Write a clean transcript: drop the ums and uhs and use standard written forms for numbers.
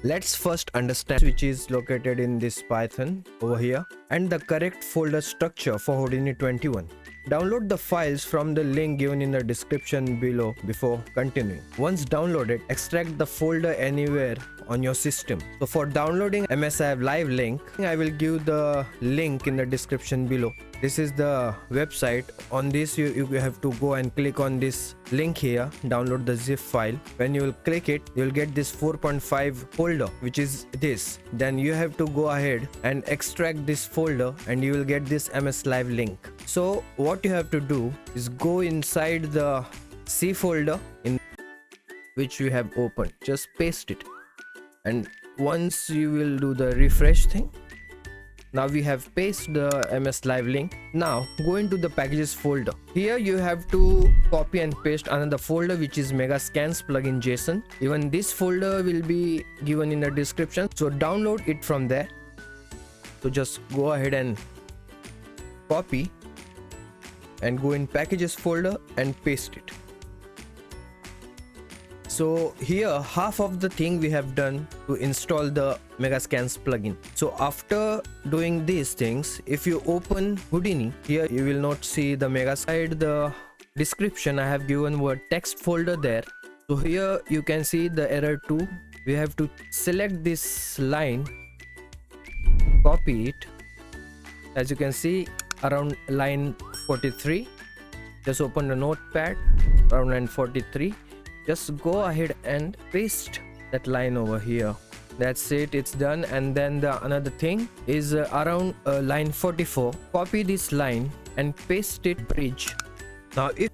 Let's first understand which is located in this Python over here and the correct folder structure for Houdini 21. Download the files from the link given in the description below before continuing. Once downloaded, extract the folder anywhere on your system. So for downloading MSLiveLink, I will give the link in the description below. This is the website. On this you have to go and click on this link here, download the zip file. When you will click it, you will get this 4.5 folder, which is this. Then you have to go ahead and extract this folder and you will get this MSLiveLink. So what you have to do is go inside the C folder in which you have opened, just paste it, and once you will do the refresh thing. Now we have pasted the MSLiveLink. Now go into the packages folder. Here you have to copy and paste another folder, which is Megascans plugin JSON. Even this folder will be given in the description, so download it from there. So just go ahead and copy and go in packages folder and paste it. So here half of the thing we have done to install the Megascans plugin. So after doing these things, if you open Houdini, here you will not see the Megascans. The description I have given word text folder there. So here you can see the error 2. We have to select this line, copy it. As you can see, around line 43, just open the notepad around line 43. Just go ahead and paste that line over here. That's it, it's done. And then the another thing is around line 44. Copy this line and paste it bridge. Now if